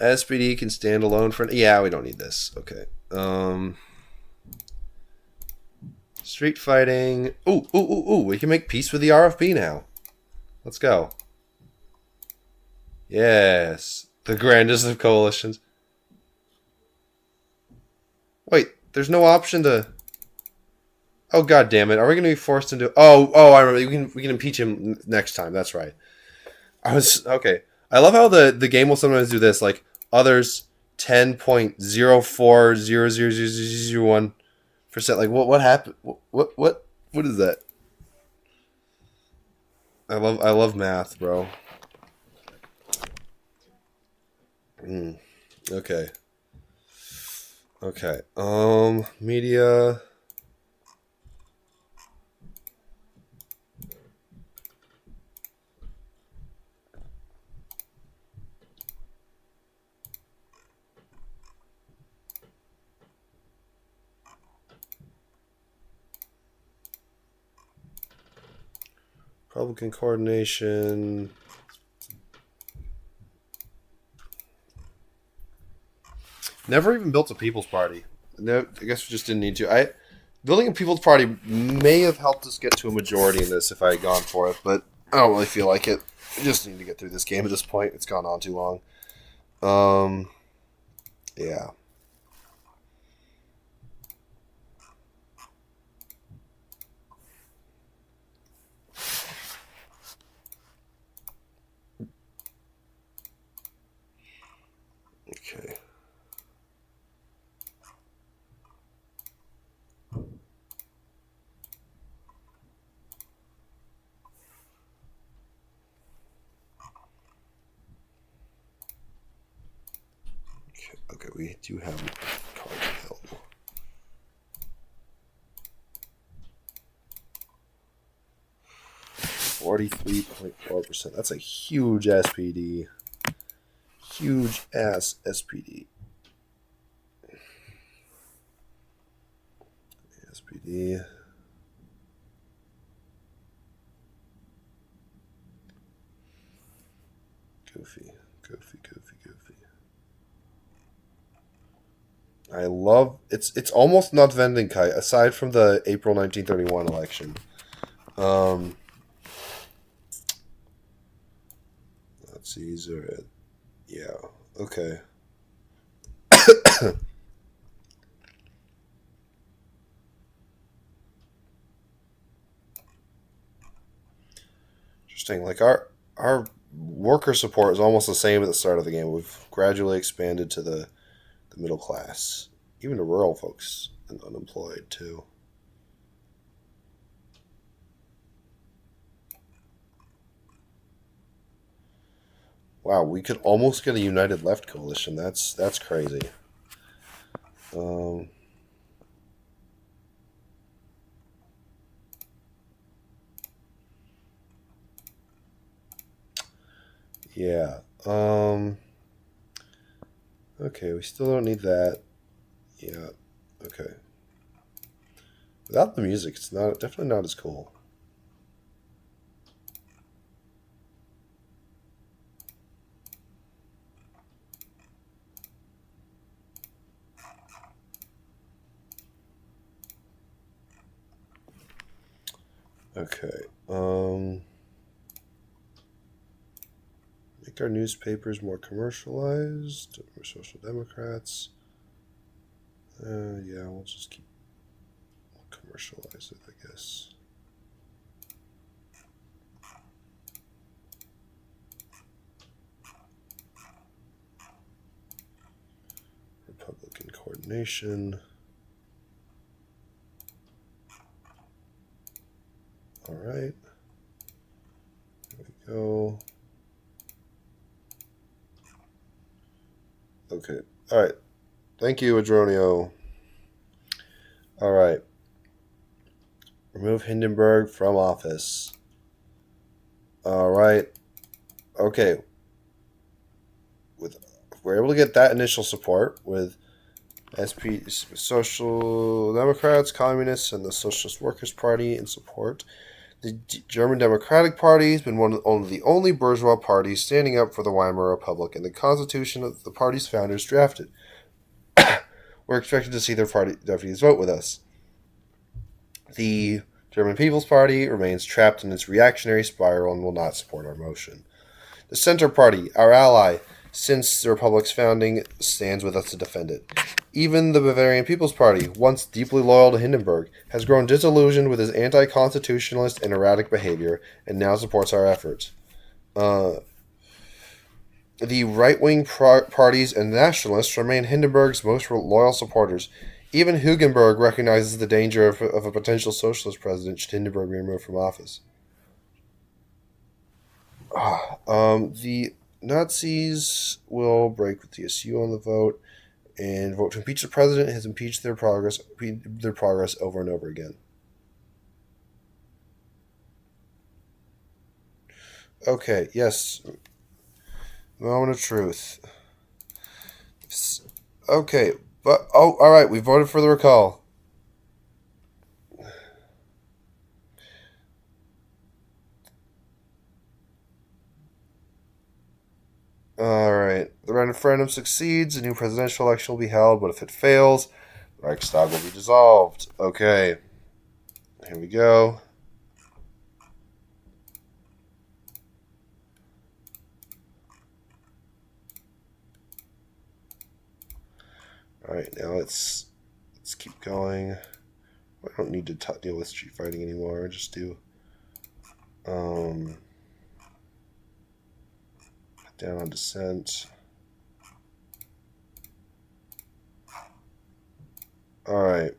SPD can stand alone for... Yeah, we don't need this. Okay. Street fighting. Ooh. We can make peace with the RFB now. Let's go. Yes. The grandest of coalitions. Wait, there's no option to... Oh, god damn it. Are we going to be forced into... Oh, I remember. We can impeach him next time. That's right. Okay. I love how the game will sometimes do this. Like, others 10.04000001%. Like, what happened? What is that? I love math, bro. Okay. Media. Republican coordination. Never even built a People's Party. No, I guess we just didn't need to. Building a People's Party may have helped us get to a majority in this if I had gone for it, but I don't really feel like it. I just need to get through this game at this point. It's gone on too long. Yeah. Okay. Okay, we do have cards available. 43.4%. That's a huge SPD. Huge ass SPD. SPD. Goofy. I love it's almost not Einigkeit aside from the April 1931 election. Let's see, yeah, okay. Interesting. Like our worker support is almost the same at the start of the game. We've gradually expanded to the middle class, even to rural folks and unemployed too. Wow, we could almost get a united left coalition. That's crazy. Yeah. Okay, we still don't need that. Yeah. Okay. Without the music, it's definitely not as cool. Okay. Make our newspapers more commercialized. We're Social Democrats. Yeah, we'll just commercialize it, I guess. Republican coordination. All right. There we go. Okay. All right. Thank you, Adronio. All right. Remove Hindenburg from office. All right. Okay. We're able to get that initial support with Social Democrats, Communists, and the Socialist Workers' Party in support. The German Democratic Party has been one of the only bourgeois parties standing up for the Weimar Republic and the constitution that the party's founders drafted. We're expected to see their party deputies vote with us. The German People's Party remains trapped in its reactionary spiral and will not support our motion. The Center Party, our ally since the Republic's founding, stands with us to defend it. Even the Bavarian People's Party, once deeply loyal to Hindenburg, has grown disillusioned with his anti-constitutionalist and erratic behavior and now supports our efforts. The right-wing parties and nationalists remain Hindenburg's most loyal supporters. Even Hugenberg recognizes the danger of a potential socialist president should Hindenburg be removed from office. The Nazis will break with the SU on the vote and vote to impeach the president has impeached their progress over and over again. Okay, yes. Moment of truth. Okay, but alright, we voted for the recall. Alright, the referendum succeeds, a new presidential election will be held, but if it fails, the Reichstag will be dissolved. Okay, here we go. Alright, now let's keep going. I don't need to deal with street fighting anymore, just do down on dissent. Alright.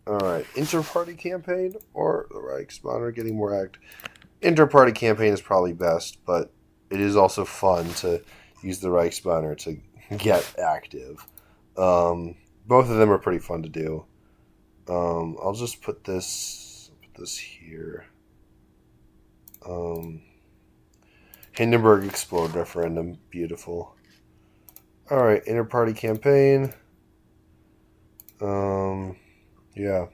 Alright. Inter-party campaign or the Reichsbanner getting more active? Inter-party campaign is probably best, but it is also fun to use the Reichsbanner to get active. Both of them are pretty fun to do. I'll just put this here. Hindenburg explode referendum. Beautiful. Alright, inter-party campaign. Yeah.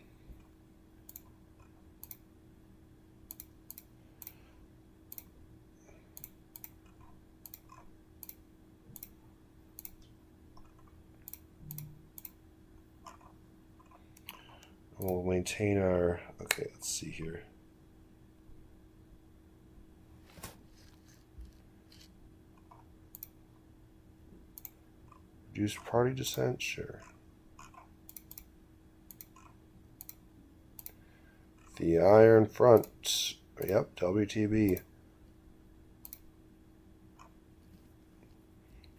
We'll maintain our... Okay, let's see here. Reduce party dissent? Sure. The Iron Front. Yep, WTB.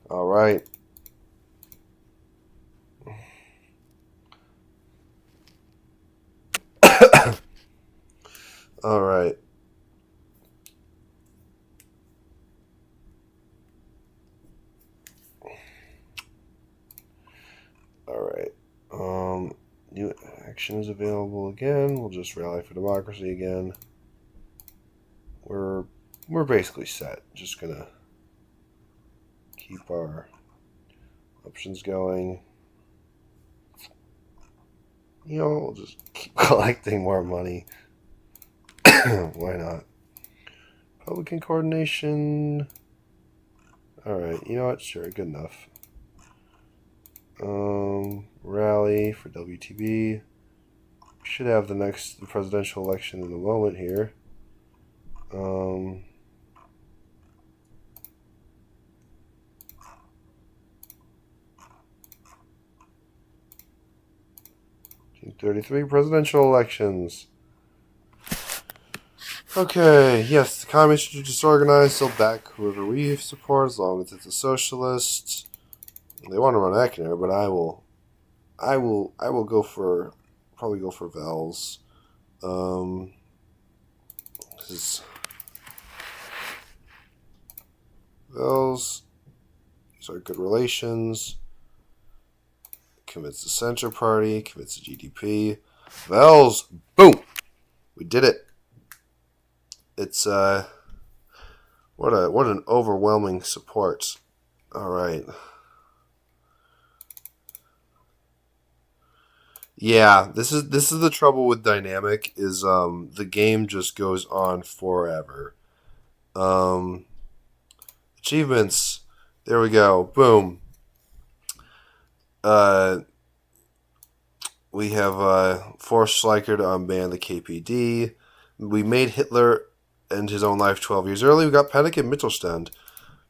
All right. All right. All right. New action is available again. We'll just rally for democracy again. We're basically set. Just gonna keep our options going. You know, we'll just keep collecting more money. Why not? Republican coordination. Alright, you know what? Sure, good enough. Rally for WTB. Should have the next presidential election in a moment here. June 33 presidential elections. Okay, yes, the communists are disorganized. They'll back whoever we support as long as it's a socialist. They want to run Eckner, but I will probably go for Wels. Wels, these are good relations. Commits the Center Party, commits the GDP. Wels, boom, we did it. It's what an overwhelming support. All right. Yeah, this is the trouble with dynamic is the game just goes on forever. Um, Achievements. There we go. Boom. Uh, we have forced Schleicher to unban the KPD. We made Hitler end his own life 12 years early. We got Panic in Mittelstand.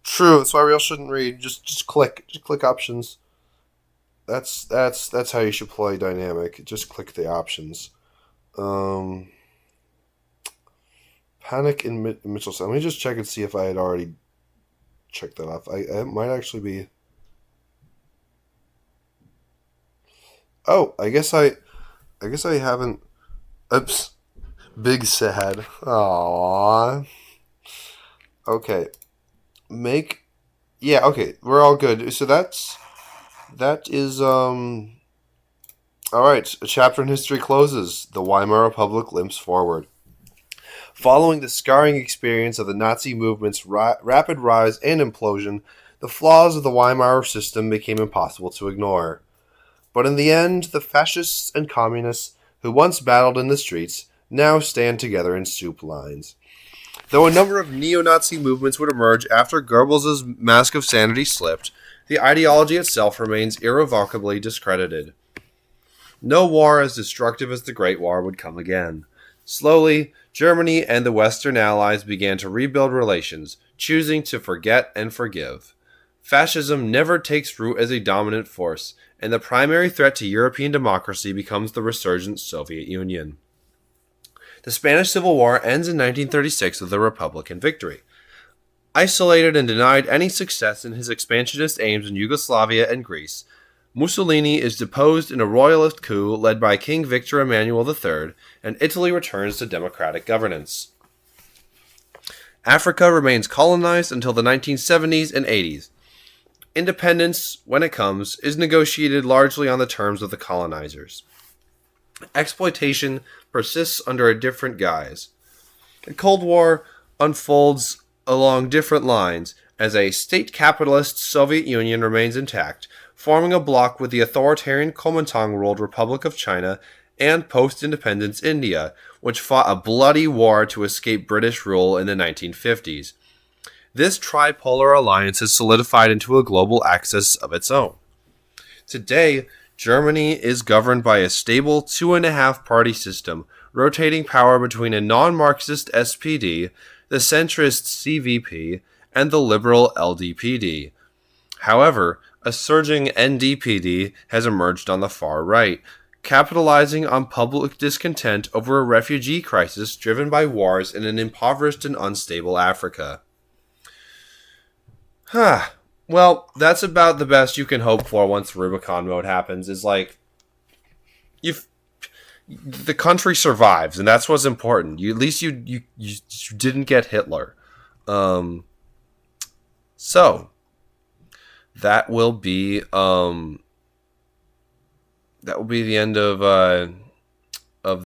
True. That's why we all shouldn't read. Just click. Just click options. That's how you should play dynamic. Just click the options. Um, Panic in Mitchellstown. Let me just check and see if I had already checked that off. I might actually be. Oh, I guess I haven't. Oops. Big sad. Aww. Okay. Make. Yeah. Okay. We're all good. So that is. All right. A chapter in history closes. The Weimar Republic limps forward. Following the scarring experience of the Nazi movement's rapid rise and implosion, the flaws of the Weimar system became impossible to ignore. But in the end, the fascists and communists who once battled in the streets now stand together in soup lines. Though a number of neo-Nazi movements would emerge after Goebbels' mask of sanity slipped, the ideology itself remains irrevocably discredited. No war as destructive as the Great War would come again. Slowly, Germany and the Western Allies began to rebuild relations, choosing to forget and forgive. Fascism never takes root as a dominant force, and the primary threat to European democracy becomes the resurgent Soviet Union. The Spanish Civil War ends in 1936 with a Republican victory. Isolated and denied any success in his expansionist aims in Yugoslavia and Greece, Mussolini is deposed in a royalist coup led by King Victor Emmanuel III, and Italy returns to democratic governance. Africa remains colonized until the 1970s and 80s. Independence, when it comes, is negotiated largely on the terms of the colonizers. Exploitation persists under a different guise. The Cold War unfolds along different lines as a state-capitalist Soviet Union remains intact, forming a bloc with the authoritarian Kuomintang-ruled Republic of China and post-independence India, which fought a bloody war to escape British rule in the 1950s. This tripolar alliance has solidified into a global axis of its own. Today, Germany is governed by a stable two-and-a-half-party system, rotating power between a non-Marxist SPD, the centrist CVP, and the liberal LDPD. However, a surging NDPD has emerged on the far right, capitalizing on public discontent over a refugee crisis driven by wars in an impoverished and unstable Africa. Well, that's about the best you can hope for once Rubicon mode happens. Is like, the country survives, and that's what's important. At least you didn't get Hitler. So that will be the end of